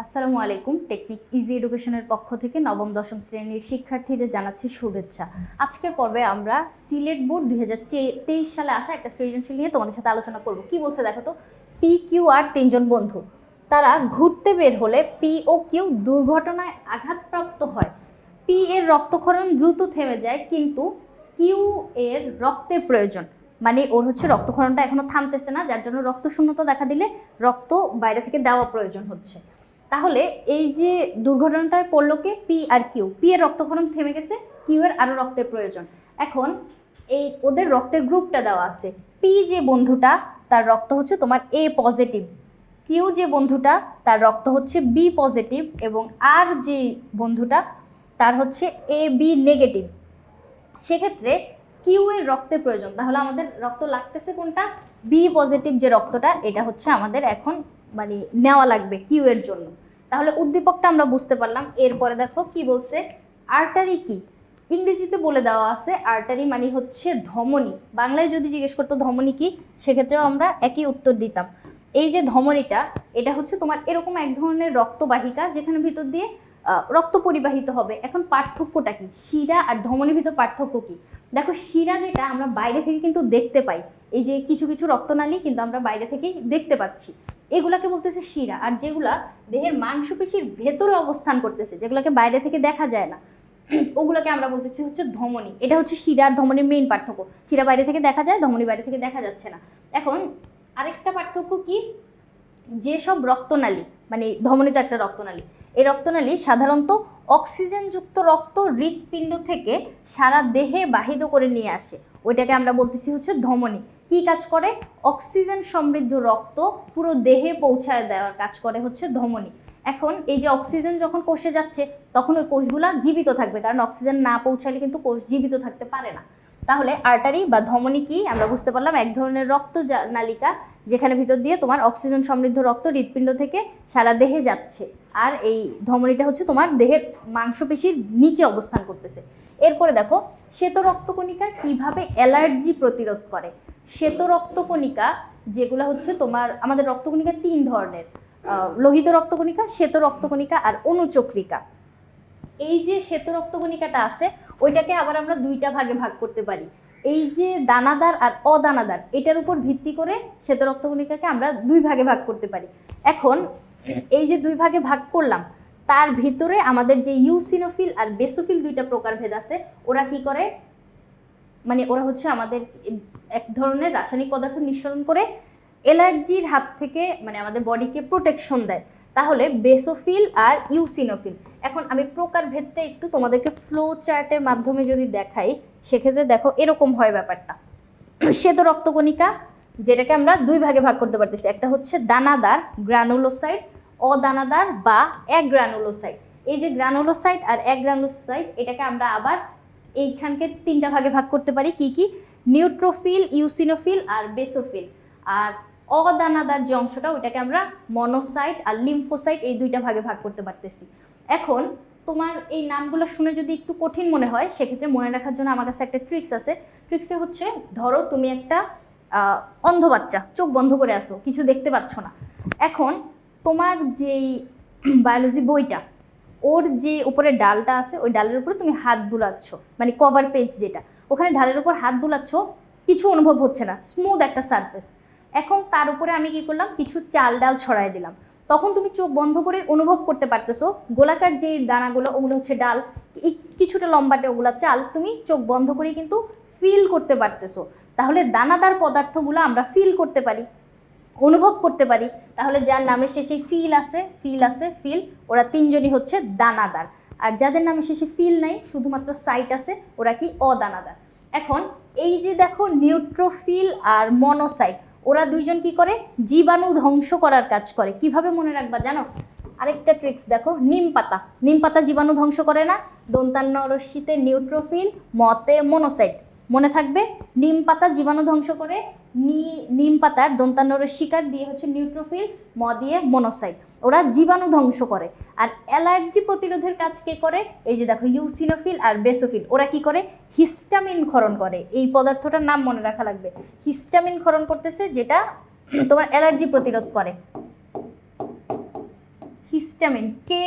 আসসালামু আলাইকুম। Technique easy এডুকেশনের পক্ষ থেকে নবম দশম শ্রেণীর শিক্ষার্থীদের জানাচ্ছি শুভেচ্ছা। আজকের পর্বে আমরা সিলেট বোর্ড 2023 সালে আসা একটা সৃজনশীল নিয়ে তোমাদের সাথে আলোচনা করব। কি বলছে দেখো তো, পি কিউ আর তিনজন বন্ধু তারা ঘুরতে বের হলে পি ও কিউ দুর্ঘটনায় আঘাতপ্রাপ্ত হয়। পি এর রক্তক্ষরণ দ্রুত থেমে যায়, কিন্তু কিউ এর রক্তের প্রয়োজন, মানে ওর হচ্ছে রক্তক্ষরণটা এখনো থামতেছে না, যার জন্য রক্ত শূন্যতা দেখা দিলে রক্ত বাইরে থেকে দেওয়া প্রয়োজন হচ্ছে। তাহলে এই যে দুর্ঘটনাটা পড়লো কে, পি আর কিউ। পি এর রক্তক্ষরণ থেমে গেছে, কিউ এর আরো রক্তের প্রয়োজন। এখন এই ওদের রক্তের গ্রুপটা দেওয়া আছে। পি যে বন্ধুটা তার রক্ত হচ্ছে তোমার এ পজিটিভ, কিউ যে বন্ধুটা তার রক্ত হচ্ছে বি পজিটিভ, এবং আর যে বন্ধুটা তার হচ্ছে এ বি নেগেটিভ। সেক্ষেত্রে কিউ এর রক্তের প্রয়োজন, তাহলে আমাদের রক্ত লাগতেছে কোনটা, বি পজিটিভ যে রক্তটা, এটা হচ্ছে আমাদের এখন মানে নেওয়া লাগবে কিউ এর জন্য। তাহলে উদ্দীপকটা আমরা বুঝতে পারলাম। এরপরে দেখো কি বলছে, আর্টারি কি, ইংরেজিতে বলে দেওয়া আছে। আর্টারি মানে হচ্ছে ধমনী। বাংলায় যদি জিজ্ঞেস করতো ধমনী কি, সেক্ষেত্রেও আমরা একই উত্তর দিতাম। এই যে ধমনীটা, এটা হচ্ছে তোমার এরকম এক ধরনের রক্তবাহিকা যেখানে ভিতর দিয়ে রক্ত পরিবাহিত হবে। এখন পার্থক্যটা কি, শিরা আর ধমনীর ভিতর পার্থক্য কি? দেখো, শিরা যেটা আমরা বাইরে থেকে কিন্তু দেখতে পাই, এই যে কিছু কিছু রক্তনালী কিন্তু আমরা বাইরে থেকেই দেখতে পাচ্ছি, এগুলাকে বলতেছে শিরা। আর যেগুলা দেহের মাংসপেশির ভেতরে অবস্থান করতেছে, যেগুলোকে বাইরে থেকে দেখা যায় না, ওগুলোকে আমরা বলতেছি হচ্ছে ধমনী। এটা হচ্ছে শিরা আর ধমনীর মেইন পার্থক্য। শিরা বাইরে থেকে দেখা যায়, ধমনী বাইরে থেকে দেখা যাচ্ছে না। এখন আরেকটা পার্থক্য কি, যেসব রক্তনালী, মানে ধমনী তো একটা রক্তনালী, এই রক্তনালী সাধারণত অক্সিজেনযুক্ত রক্ত হৃৎপিণ্ড থেকে সারা দেহে বাহিত করে নিয়ে আসে, ওইটাকে আমরা বলতেছি হচ্ছে ধমনী। কি কাজ করে, অক্সিজেন সমৃদ্ধ রক্ত পুরো দেহে পৌঁছায় দেওয়ার কাজ করে হচ্ছে ধমনী। এখন এই যে অক্সিজেন যখন কোষে যাচ্ছে, তখন ওই কোষগুলা জীবিত থাকবে, কারণ অক্সিজেন না পৌঁছালে কিন্তু কোষ জীবিত থাকতে পারে না। তাহলে আর্টারি বা ধমনী কি আমরা বুঝতে পারলাম, এক ধরনের রক্ত নালিকা যেখানে ভিতর দিয়ে তোমার অক্সিজেন সমৃদ্ধ রক্ত হৃৎপিণ্ড থেকে সারা দেহে যাচ্ছে, আর এই ধমনীটা হচ্ছে তোমার দেহের মাংসপেশির নিচে অবস্থান করতেছে। এরপরে দেখো, শ্বেত রক্তকণিকা কিভাবে অ্যালার্জি প্রতিরোধ করে। শ্বেত রক্তকণিকা যেগুলো হচ্ছে তোমার, আমাদের রক্তকণিকা তিন ধরনের, লোহিত রক্তকণিকা, শ্বেত রক্তকণিকা আর অনুচক্রিকা। এই যে শ্বেত রক্তকণিকাটা আছে, ওইটাকে আবার আমরা দুইটা ভাগে ভাগ করতে পারি। এই যে দানাদার আর অদানাদার, এটার উপর ভিত্তি করে শ্বেত রক্তকণিকাকে আমরা দুই ভাগে ভাগ করতে পারি। এখন এই যে দুই ভাগে ভাগ করলাম, তার ভিতরে আমাদের যে ইউসিনোফিল আর বেসোফিল দুইটা প্রকারভেদ আছে। ওরা কি করে, মানে ওরা হচ্ছে আমাদের এক ধরনের রাসায়নিক পদার্থ নিঃসরণ করে অ্যালার্জির হাত থেকে মানে আমাদের বডিকে প্রোটেকশন দেয়। তাহলে বেসোফিল আর ইউসিনোফিল। এখন আমি প্রকারভেদটা একটু তোমাদেরকে ফ্লো চার্টের মাধ্যমে যদি দেখাই, সেক্ষেত্রে দেখো এরকম হয় ব্যাপারটা। শ্বেত রক্তকণিকা যেটাকে আমরা দুই ভাগে ভাগ করতে পারতেছি, একটা হচ্ছে দানাদার গ্রানুলোসাইট, অদানাদার বা অ্যাগ্রানুলোসাইট। এই যে গ্রানুলোসাইট আর অ্যাগ্রানুলোসাইট, এটাকে আমরা আবার এইখানকে তিনটা ভাগে ভাগ করতে পারি। কি কি, নিউট্রোফিল, ইউসিনোফিল আর বেসোফিল। আর অদানাদার যে অংশটা, ওইটাকে আমরা মনোসাইট আর লিম্ফোসাইট, এই দুইটা ভাগে ভাগ করতে পারতেছি। এখন তোমার এই নামগুলো শুনে যদি একটু কঠিন মনে হয়, সেক্ষেত্রে মনে রাখার জন্য আমার কাছে একটা ট্রিক্স আছে। ট্রিক্সটা হচ্ছে, ধরো তুমি একটা অন্ধ বাচ্চা, চোখ বন্ধ করে আসো, কিছু দেখতে পাচ্ছ না। এখন তোমার যেই বায়োলজি বইটা, ওর যে উপরে ডালটা আছে, ওই ডালের উপরে তুমি হাত বুলাচ্ছ, মানে কভার পেজ যেটা, ওখানে ডালের উপর হাত বুলাচ্ছ, কিছু অনুভব হচ্ছে না, স্মুথ একটা সারফেস। এখন তার উপরে আমি কি করলাম, কিছু চাল ডাল ছড়াই দিলাম। তখন তুমি চোখ বন্ধ করে অনুভব করতে পারতেছো গোলাকার যে দানাগুলো, ওগুলো হচ্ছে ডাল, কিছুটা লম্বাটে ওগুলা চাল, তুমি চোখ বন্ধ করে কিন্তু ফিল করতে পারতেছো। তাহলে দানাদার পদার্থগুলো আমরা ফিল করতে পারি, অনুভব করতে পারি। তাহলে যার নামের শেষে ফিল আছে, ফিল, ওরা তিনজনই হচ্ছে দানাদার। আর যাদের নামের শেষে ফিল নাই, শুধুমাত্র সাইট আছে, ওরা কি অদানাদার। এখন এই যে দেখো, নিউট্রোফিল আর মনোসাইট, ওরা দুইজন কি করে, জীবাণু ধ্বংস করার কাজ করে। কিভাবে মনে রাখবা জানো, আরেকটা ট্রিক্স দেখো, নিম পাতা জীবাণু ধ্বংস করে না, দন্তান্ন রশ্মিতে নিউট্রোফিল, মতে মনোসাইট। মনে থাকবে, নিম পাতা জীবাণু ধ্বংস করে, নিম পাতার দন্তান্ন রশ্মিকার দিয়ে হচ্ছে নিউট্রোফিল, ম দিয়ে মনোসাইট, ওরা জীবাণু ধ্বংস করে। আর অ্যালার্জি প্রতিরোধের কাজ কে করে, এই যে দেখো ইউসিনোফিল আর বেসোফিল, ওরা কি করে, হিস্টামিন ক্ষরণ করে। এই পদার্থটার নাম মনে রাখা লাগবে, হিস্টামিন ক্ষরণ করতেছে, যেটা তোমার অ্যালার্জি প্রতিরোধ করে। হিস্টামিন কে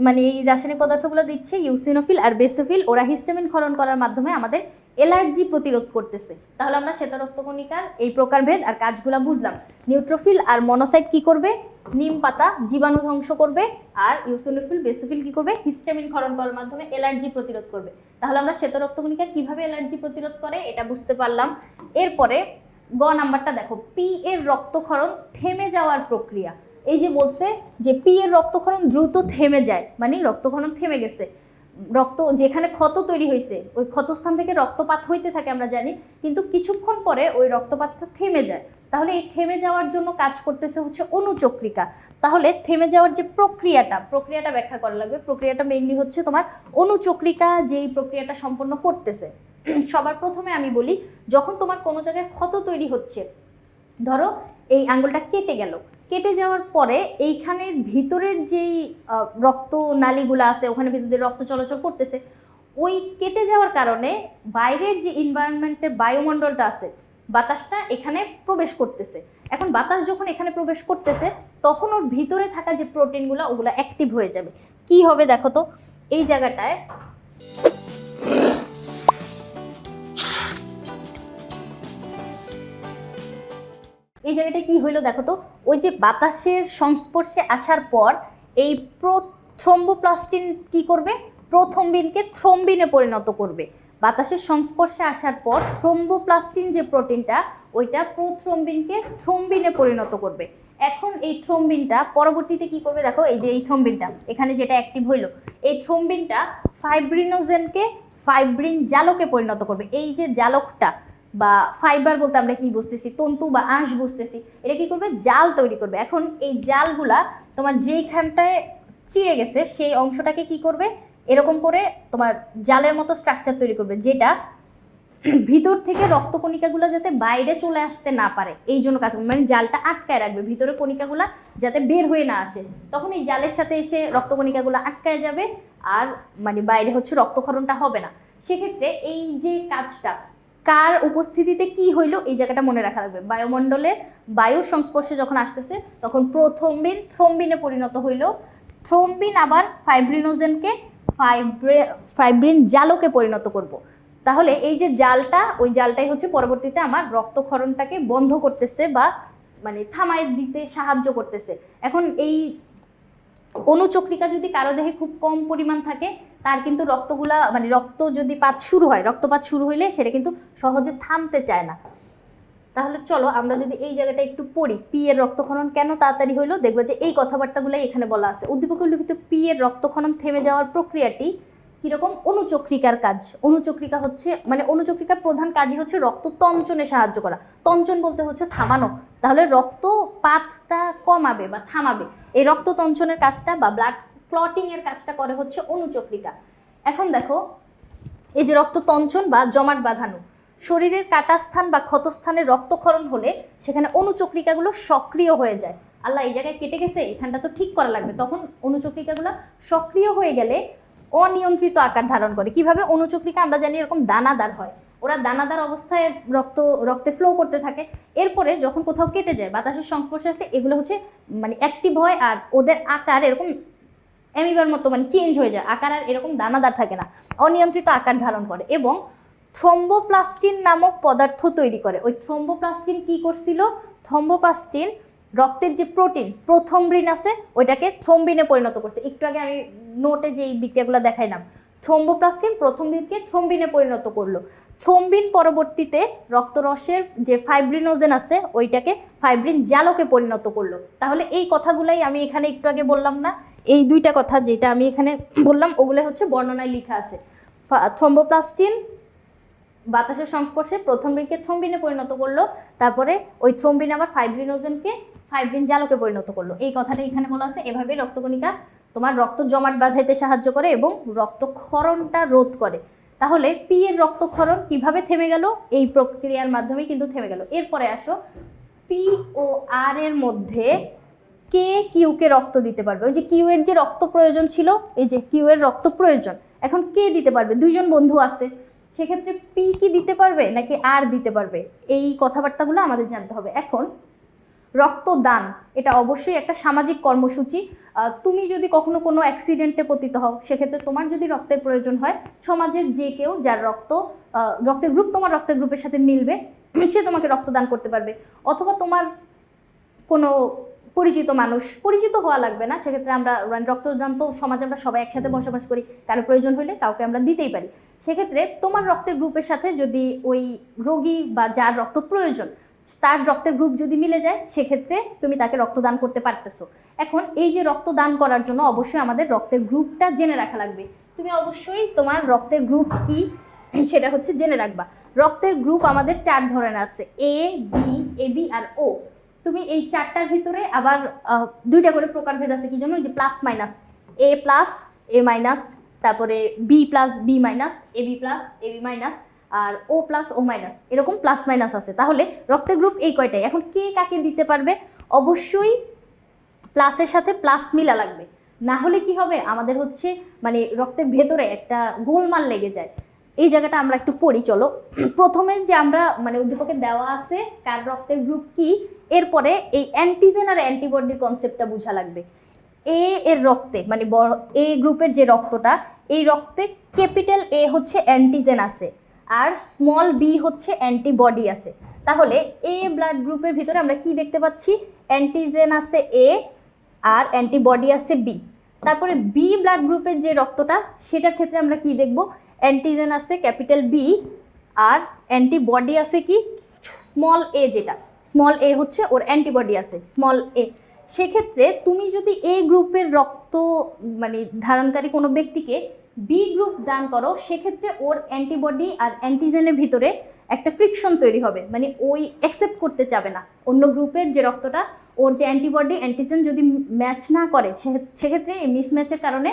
মানে এই রাসায়নিক পদার্থগুলো দিচ্ছে ইউসিনোফিল আর বেসোফিল, ওরা হিস্টামিন ক্ষরণ করার মাধ্যমে আমাদের অ্যালার্জি প্রতিরোধ করতেছে। তাহলে আমরা শ্বেত রক্তকণিকার এই প্রকারভেদ আর কাজগুলো বুঝলাম। নিউট্রোফিল আর মনোসাইট কি করবে? নিম পাতা জীবাণু ধ্বংস করবে, আর ইউসিনোফিল বেসোফিল কি করবে? হিস্টামিন ক্ষরণ করার মাধ্যমে অ্যালার্জি প্রতিরোধ করবে। তাহলে আমরা শ্বেত রক্তকণিকা কিভাবে অ্যালার্জি প্রতিরোধ করে এটা বুঝতে পারলাম। এরপরে গ নাম্বারটা দেখো, পি এর রক্তক্ষরণ থেমে যাওয়ার প্রক্রিয়া। এই যে বলছে যে পি এর রক্তক্ষরণ দ্রুত থেমে যায়, মানে রক্তক্ষরণ থেমে গেছে। রক্ত যেখানে ক্ষত তৈরি হয়েছে ওই ক্ষতস্থান থেকে রক্তপাত হইতে থাকে আমরা জানি, কিন্তু কিছুক্ষণ পরে ওই রক্তপাতটা থেমে যায়। তাহলে এই থেমে যাওয়ার জন্য কাজ করতেছে হচ্ছে অনুচক্রিকা। তাহলে থেমে যাওয়ার যে প্রক্রিয়াটা ব্যাখ্যা করা লাগবে। প্রক্রিয়াটা মেইনলি হচ্ছে তোমার অনুচক্রিকা যেই প্রক্রিয়াটা সম্পন্ন করতেছে। সবার প্রথমে আমি বলি, যখন তোমার কোনো জায়গায় ক্ষত তৈরি হচ্ছে, ধরো এই আঙ্গুলটা কেটে যাওয়ার পরে এইখানের ভিতরের যেই রক্ত নালীগুলো আছে ওখানে ভিতর দিয়ে রক্ত চলাচল করতেছে, ওই কেটে যাওয়ার কারণে বাইরের যে এনভায়রনমেন্টের বায়ুমণ্ডলটা আছে, বাতাসটা এখানে প্রবেশ করতেছে। এখন বাতাস যখন এখানে প্রবেশ করতেছে তখন ওর ভিতরে থাকা যে প্রোটিনগুলো ওগুলো অ্যাক্টিভ হয়ে যাবে। কি হবে দেখো তো, এই জায়গাটায় কি হইলো দেখো তো, ওই যে বাতাসের সংস্পর্শে আসার পর এই থ্রোম্বোপ্লাস্টিন কি করবে? প্রোথ্রম্বিনকে থ্রম্বিনে পরিণত করবে। বাতাসের সংস্পর্শে আসার পর থ্রোম্বোপ্লাস্টিন যে প্রোটিনটা ওইটা প্রোথ্রম্বিনকে থ্রম্বিনে পরিণত করবে। এখন এই থ্রম্বিনটা পরবর্তীতে কি করবে দেখো, এই যে এই থ্রম্বিনটা এখানে যেটা অ্যাক্টিভ হইলো, এই থ্রম্বিনটা ফাইব্রিনোজেনকে ফাইব্রিন জালকে পরিণত করবে। এই যে জালকটা বা ফাইবার বলতে আমরা কি বুঝতেছি? তন্তু বা আঁশ বুঝতেছি। এটা কি করবে? জাল তৈরি করবে। এখন এই জালগুলা তোমার যেইখানটায় চিড়ে গেছে সেই অংশটাকে কি করবে? এরকম করে তোমার জালের মতো স্ট্রাকচার তৈরি করবে, যেটা ভিতর থেকে রক্তকণিকাগুলো যাতে বাইরে চলে আসতে না পারে এই জন্য কাজ, মানে জালটা আটকায় রাখবে, ভিতরে কণিকাগুলো যাতে বের হয়ে না আসে। তখন এই জালের সাথে এসে রক্তকণিকাগুলো আটকায় যাবে, আর মানে বাইরে হচ্ছে রক্তক্ষরণটা হবে না। সেক্ষেত্রে এই যে কাজটা কার উপস্থিতিতে কি হইলো এই জায়গাটা মনে রাখা লাগবে। বায়ুমণ্ডলে বায়ুর সংস্পর্শে যখন আসতেছে তখন প্রোথ্রম্বিন থ্রম্বিনে পরিণত হইলো, থ্রম্বিন আবার ফাইব্রিনোজেনকে ফাইব্রিন জালকে পরিণত করব। তাহলে এই যে জালটা, ওই জালটাই হচ্ছে পরবর্তীতে আমার রক্তক্ষরণটাকে বন্ধ করতেছে বা মানে থামায় দিতে সাহায্য করতেছে। এখন এই অনুচক্রিকা যদি কারো দেহে খুব কম পরিমাণ থাকে, তার কিন্তু রক্তগুলা মানে রক্তপাত শুরু হইলে সেটা কিন্তু সহজে থামতে চায় না। তাহলে চলো আমরা যদি এই জায়গাটা একটু পড়ি, পি এর রক্তক্ষরণ কেন তাড়াতাড়ি হইলো, দেখবো যে এই কথাবার্তাগুলাই এখানে বলা আছে। উদ্দীপকে উল্লিখিত পি এর রক্তক্ষরণ থেমে যাওয়ার প্রক্রিয়াটি কিরকম? অনুচক্রিকার কাজ। অনুচক্রিকা হচ্ছে মানে অনুচক্রিকার প্রধান কাজই হচ্ছে রক্ত তঞ্চনে সাহায্য করা। তঞ্চন বলতে হচ্ছে থামানো। তাহলে রক্তপাতটা কমাবে বা থামাবে, এই রক্ত তঞ্চনের কাজটা বা ব্লাড ক্লটিং এর কাজটা করে হচ্ছে অনুচক্রিকা। এখন দেখো, এই যে রক্ত তঞ্চন বা জমাট বাঁধানো, শরীরের কাটাস্থান বা ক্ষতস্থানে রক্তক্ষরণ হলে সেখানে অনুচক্রিকাগুলো সক্রিয় হয়ে যায়। আল্লাহ, এই জায়গায় কেটে গেছে, এখানটা তো ঠিক করা লাগবে। তখন অনুচক্রিকাগুলো সক্রিয় হয়ে গেলে অনিয়ন্ত্রিত আকার ধারণ করে। কিভাবে? অনুচক্রিকা আমরা জানি এরকম দানাদার হয়, ওরা দানাদার অবস্থায় রক্তে ফ্লো করতে থাকে। এরপরে যখন কোথাও কেটে যায়, বাতাসের সংস্পর্শে আসলে এগুলো হচ্ছে মানে অ্যাক্টিভ হয়, আর ওদের আকার এরকম অ্যামিবার মতো মানে চেঞ্জ হয়ে যায়, আকার আর এরকম দানাদার থাকে না, অনিয়ন্ত্রিত আকার ধারণ করে এবং থ্রম্বোপ্লাস্টিন নামক পদার্থ তৈরি করে। ওই থ্রম্বোপ্লাস্টিন কি করছিল? থ্রম্বোপ্লাস্টিন রক্তের যে প্রোটিন প্রোথ্রম্বিন আছে ওইটাকে থ্রম্বিনে পরিণত করছে। একটু আগে আমি নোটে যে বিক্রিয়াগুলো দেখাইলাম, থ্রম্বোপ্লাস্টিন প্রোথ্রম্বিনকে থ্রম্বিনে পরিণত করলো। থ্রম্বিন পরবর্তীতে রক্তরসের যে ফাইব্রিনোজেন আছে ওইটাকে ফাইব্রিন জালকে পরিণত করলো। তাহলে এই কথাগুলাই আমি এখানে একটু আগে বললাম না, এই দুইটা কথা যেটা আমি এখানে বললাম ওগুলো হচ্ছে বর্ণনায় লেখা আছে। থ্রম্বোপ্লাস্টিন বাতাসের সংস্পর্শে প্রোথ্রম্বিনকে থ্রম্বিনে পরিণত করলো, তারপরে ওই থ্রম্বিন আবার ফাইব্রিনোজেনকে ফাইব্রিন জালকে পরিণত করলো। এই কথাটা এখানে বলা আছে। এভাবে রক্তকণিকা তোমার রক্ত জমাট বাঁধাইতে সাহায্য করে এবং রক্তক্ষরণটা রোধ করে। তাহলে পি এর রক্তক্ষরণ কিভাবে থেমে গেল? এই প্রক্রিয়ার মাধ্যমেই কিন্তু থেমে গেল। এরপরে আসো, পি ও আর এর মধ্যে কে কিউকে রক্ত দিতে পারবে? ওই যে কিউ এর যে রক্ত প্রয়োজন ছিল, এই যে কিউ এর রক্ত প্রয়োজন, এখন কে দিতে পারবে? দুইজন বন্ধু আছে, সেক্ষেত্রে পি কি দিতে পারবে নাকি আর দিতে পারবে? এই কথাবার্তাগুলো আমাদের জানতে হবে। এখন রক্তদান এটা অবশ্যই একটা সামাজিক কর্মসূচি। তুমি যদি কখনো কোনো অ্যাক্সিডেন্টে পতিত হও, সেক্ষেত্রে তোমার যদি রক্তের প্রয়োজন হয়, সমাজের যে কেউ যার রক্তের গ্রুপ তোমার রক্তের গ্রুপের সাথে মিলবে, সে তোমাকে রক্তদান করতে পারবে। অথবা তোমার কোনো পরিচিত মানুষ, পরিচিত হওয়া লাগবে না, সেক্ষেত্রে আমরা রক্তদান তো সমাজে আমরা সবাই একসাথে বসবাস করি, কারো প্রয়োজন হলে কাউকে আমরা দিতেই পারি। সেক্ষেত্রে তোমার রক্তের গ্রুপের সাথে যদি ওই রোগী বা যার রক্ত প্রয়োজন তার রক্তের গ্রুপ যদি মিলে যায়, সেক্ষেত্রে তুমি তাকে রক্তদান করতে পারতেছো। এখন এই যে রক্তদান করার জন্য অবশ্যই আমাদের রক্তের গ্রুপটা জেনে রাখা লাগবে। তুমি অবশ্যই তোমার রক্তের গ্রুপ কি সেটা হচ্ছে জেনে রাখবা। রক্তের গ্রুপ আমাদের 4 ধরনের আছে, এ, বি, এবি আর ও। তুমি এই 4টার ভিতরে আবার 2টা করে প্রকারভেদ আছে, কি জন্য? যে plus minus, A plus A minus, তারপরে B plus B minus, AB plus AB minus, আর ও প্লাস ও মাইনাস, এরকম প্লাস মাইনাস আছে। তাহলে রক্তের গ্রুপ এই কয়টাই। এখন কে কাকে দিতে পারবে? অবশ্যই প্লাসের সাথে প্লাস মিলা লাগবে, না হলে কি হবে, আমাদের হচ্ছে মানে রক্তের ভেতরে একটা গোলমাল লেগে যায়। এই জায়গাটা আমরা একটু পড়ি, চলো। প্রথমে যে আমরা মানে উদ্দীপকে দেওয়া আছে কার রক্তের গ্রুপ কি, এরপরে এই অ্যান্টিজেন আর অ্যান্টিবডির কনসেপ্টটা বোঝা লাগবে। এর রক্তে মানে এ গ্রুপের যে রক্তটা, এই রক্তে ক্যাপিটাল এ হচ্ছে অ্যান্টিজেন আছে আর স্মল বি হচ্ছে অ্যান্টিবডি আছে। তাহলে এ ব্লাড গ্রুপের ভিতরে আমরা কি দেখতে পাচ্ছি? অ্যান্টিজেন আছে এ আর অ্যান্টিবডি আছে বি। তারপরে বি ব্লাড গ্রুপের যে রক্তটা, সেটার ক্ষেত্রে আমরা কি দেখব? অ্যান্টিজেন আছে ক্যাপিটাল বি আর অ্যান্টিবডি আছে কি স্মল এ, যেটা স্মল এ হচ্ছে ওর অ্যান্টিবডি আছে স্মল এ। সেক্ষেত্রে তুমি যদি এ গ্রুপের রক্ত মানে ধারণকারী কোনো ব্যক্তিকে বি গ্রুপ দান করো, সেক্ষেত্রে ওর অ্যান্টিবডি আর অ্যান্টিজেনের ভিতরে একটা ফ্রিকশন তৈরি হবে, মানে ওই অ্যাকসেপ্ট করতে চাবে না অন্য গ্রুপের যে রক্তটা, ওর যে অ্যান্টিবডি অ্যান্টিজেন যদি ম্যাচ না করে, সেক্ষেত্রে এই মিসম্যাচের কারণে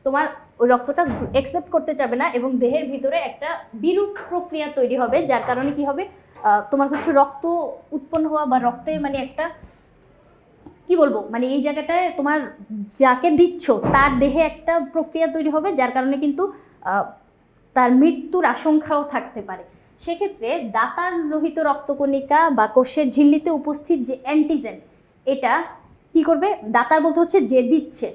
তোমার ওই রক্তটা অ্যাকসেপ্ট করতে চাবে না এবং দেহের ভিতরে একটা বিরূপ প্রক্রিয়া তৈরি হবে, যার কারণে কি হবে, তোমার হচ্ছে রক্ত উৎপন্ন হওয়া বা রক্তে মানে একটা কি বলবো, মানে এই জায়গাটায় তোমার যাকে দিচ্ছ তার দেহে একটা প্রক্রিয়া তৈরি হবে, যার কারণে কিন্তু তার মৃত্যুর আশঙ্কাও থাকতে পারে। সেক্ষেত্রে দাতার লোহিত রক্তকণিকা বা কোষের ঝিল্লিতে উপস্থিত যে অ্যান্টিজেন, এটা কি করবে? দাতার বলতে হচ্ছে যে দিচ্ছে,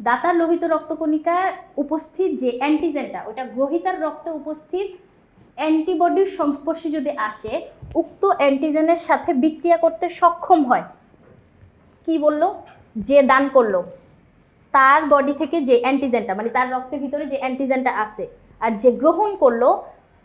দাতার লোহিত রক্তকণিকার উপস্থিত যে অ্যান্টিজেনটা, ওটা গ্রহীতার রক্তে উপস্থিত অ্যান্টিবডির সংস্পর্শে যদি আসে, উক্ত অ্যান্টিজেনের সাথে বিক্রিয়া করতে সক্ষম হয়। কি বললো? যে দান করলো তার বডি থেকে যে অ্যান্টিজেনটা মানে তার রক্তের ভিতরে যে অ্যান্টিজেনটা আছে, আর যে গ্রহণ করলো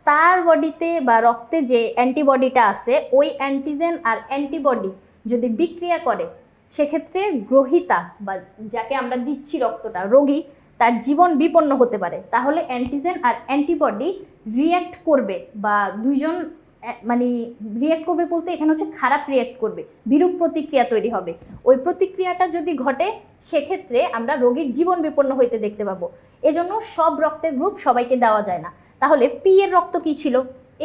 তার বডিতে বা রক্তে যে অ্যান্টিবডিটা আছে, ওই অ্যান্টিজেন আর অ্যান্টিবডি যদি বিক্রিয়া করে, সেক্ষেত্রে গ্রহীতা বা যাকে আমরা দিচ্ছি রক্তটা, রোগী, তার জীবন বিপন্ন হতে পারে। তাহলে অ্যান্টিজেন আর অ্যান্টিবডি রিয়্যাক্ট করবে বা দুইজন মানে রিয়্যাক্ট করবে বলতে এখানে হচ্ছে খারাপ রিয়্যাক্ট করবে, বিরূপ প্রতিক্রিয়া তৈরি হবে। ওই প্রতিক্রিয়াটা যদি ঘটে, সেক্ষেত্রে আমরা রোগীর জীবন বিপন্ন হইতে দেখতে পাবো। এজন্য সব রক্তের গ্রুপ সবাইকে দেওয়া যায় না। তাহলে পি এর রক্ত কি ছিল?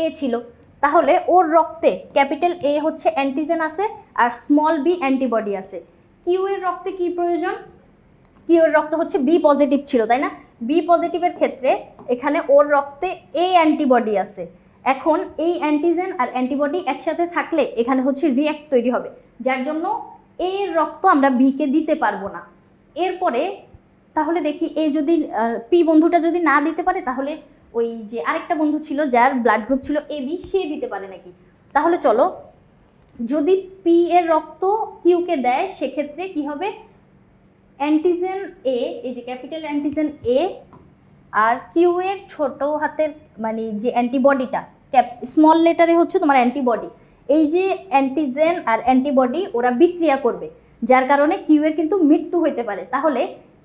এ ছিল। তাহলে ওর রক্তে ক্যাপিটাল এ হচ্ছে অ্যান্টিজেন আছে আর স্মল বি অ্যান্টিবডি আছে। কিউ এর রক্তে কি প্রয়োজন? কিউ এর রক্ত হচ্ছে বি পজিটিভ ছিল, তাই না? বি পজিটিভের ক্ষেত্রে এখানে ওর রক্তে এ অ্যান্টিবডি আছে। এখন এই অ্যান্টিজেন আর অ্যান্টিবডি একসাথে থাকলে এখানে হচ্ছে রিঅ্যাক্ট তৈরি হবে, যার জন্য এর রক্ত আমরা বিকে দিতে পারবো না। এরপরে তাহলে দেখি এ যদি পি বন্ধুটা যদি না দিতে পারে, তাহলে ওই যে আরেকটা বন্ধু ছিল যার ব্লাড গ্রুপ ছিল এ বি, সে দিতে পারে নাকি? তাহলে চলো, যদি পি এর রক্ত কিউকে দেয়, সেক্ষেত্রে কি হবে? অ্যান্টিজেন এ, এই যে ক্যাপিটাল অ্যান্টিজেন এ আর কিউ এর ছোট হাতের মানে যে অ্যান্টিবডিটা স্মল লেটারে হচ্ছে তোমার অ্যান্টিবডি, এই যে অ্যান্টিজেন আর অ্যান্টিবডি ওরা বিক্রিয়া করবে, যার কারণে কিউ এর কিন্তু মৃত্যু হইতে পারে। তাহলে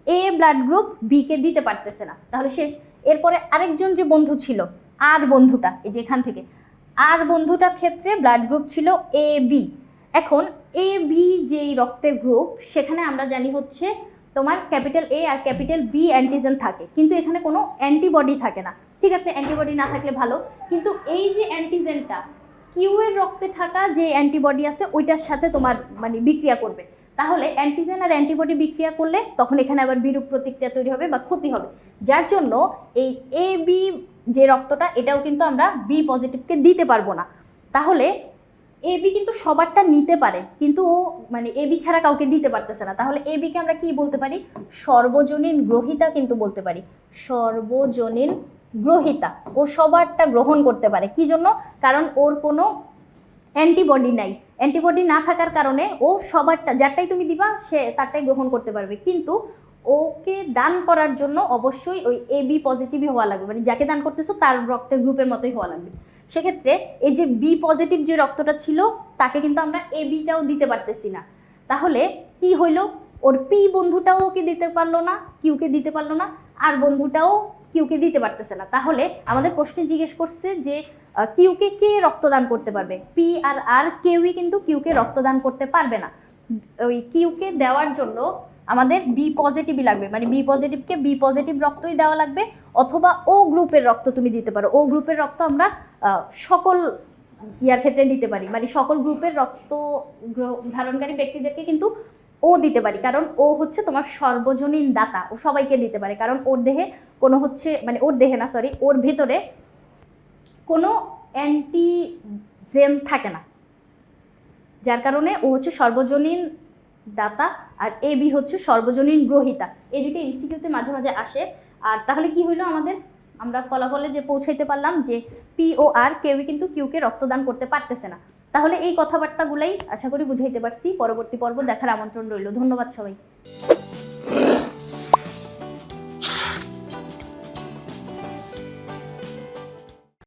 এ ব্লাড গ্রুপ বি কে দিতে পারতেছে না, তাহলে শেষ। এরপরে আরেকজন যে বন্ধু ছিল আর বন্ধুটা, এই যে এখান থেকে আর বন্ধুটার ক্ষেত্রে ব্লাড গ্রুপ ছিল এ বি। এখন এ বি যেই রক্তের গ্রুপ, সেখানে আমরা জানি হচ্ছে তোমার ক্যাপিটাল এ আর ক্যাপিটাল বি অ্যান্টিজেন থাকে, কিন্তু এখানে কোনো অ্যান্টিবডি থাকে না। ঠিক আছে, অ্যান্টিবডি না থাকলে ভালো, কিন্তু এই যে অ্যান্টিজেনটা কিউ এর রক্তে থাকা যে অ্যান্টিবডি আছে ওইটার সাথে তোমার মানে বিক্রিয়া করবে। তাহলে অ্যান্টিজেন আর অ্যান্টিবডি বিক্রিয়া করলে তখন এখানে আবার বিরূপ প্রতিক্রিয়া তৈরি হবে বা ক্ষতি হবে, যার জন্য এই এ বি যে রক্তটা, এটাও কিন্তু আমরা বি পজিটিভকে দিতে পারবো না। তাহলে এবি কিন্তু সবারটা নিতে পারে, কিন্তু ও মানে এবি ছাড়া কাউকে দিতে পারতেছে না। তাহলে এবিকে আমরা কি বলতে পারি? সর্বজনীন গ্রহীতা কিন্তু বলতে পারি, সর্বজনীন গ্রহীতা। ও সবারটা গ্রহণ করতে পারে, কি জন্য? কারণ ওর কোনো অ্যান্টিবডি নাই। অ্যান্টিবডি না থাকার কারণে ও সবারটা, যারটাই তুমি দিবা সে তারটাই গ্রহণ করতে পারবে। কিন্তু ওকে দান করার জন্য অবশ্যই ওই এবি পজিটিভই হওয়া লাগবে, মানে যাকে দান করতেছো তার রক্তের গ্রুপের মতোই হওয়া লাগবে। সেক্ষেত্রে এই যে বি পজিটিভ যে রক্তটা ছিল তাকে কিন্তু আমরা এবিটাও দিতে পারতেছি না। তাহলে কি হইলো? ওর পি বন্ধুটাও ওকে দিতে পারলো না, কিউকে দিতে পারলো না, আর বন্ধুটাও কিউকে দিতে পারতেছে না। তাহলে আমাদের প্রশ্নে জিজ্ঞেস করছে যে কিউকে কে রক্তদান করতে পারবে? পি আর আর কেউই কিন্তু কিউকে রক্তদান করতে পারবে না। ওই কিউকে দেওয়ার জন্য আমাদের বি পজিটিভই লাগবে, মানে বি পজিটিভকে বি পজিটিভ রক্তই দেওয়া লাগবে, অথবা ও গ্রুপের রক্ত তুমি দিতে পারো। ও গ্রুপের রক্ত আমরা সকল ইয়ার ক্ষেত্রে দিতে পারি, মানে সকল গ্রুপের রক্ত ধারণকারী ব্যক্তিদেরকে কিন্তু ও দিতে পারি, কারণ ও হচ্ছে তোমার সর্বজনীন দাতা। ও সবাইকে দিতে পারে, কারণ ওর দেহে কোনো হচ্ছে, মানে ওর দেহে না, সরি, ওর ভেতরে কোনো অ্যান্টিজেন থাকে না, যার কারণে ও হচ্ছে সর্বজনীন দাতা, আর এবি হচ্ছে সর্বজনীন গ্রহীতা। এই দুটো এমসিকিউতে মাঝে মাঝে আসে। আর তাহলে কি হইলো আমাদের? আমরা ফলাফলে যে পৌঁছাইতে পারলাম যে পি ও আর কেউই কিন্তু কিউকে রক্তদান করতে পারতেছে না। তাহলে এই কথাবার্তাগুলাই আশা করি বুঝাইতে পারছি। পরবর্তী পর্ব দেখার আমন্ত্রণ রইল। ধন্যবাদ সবাই।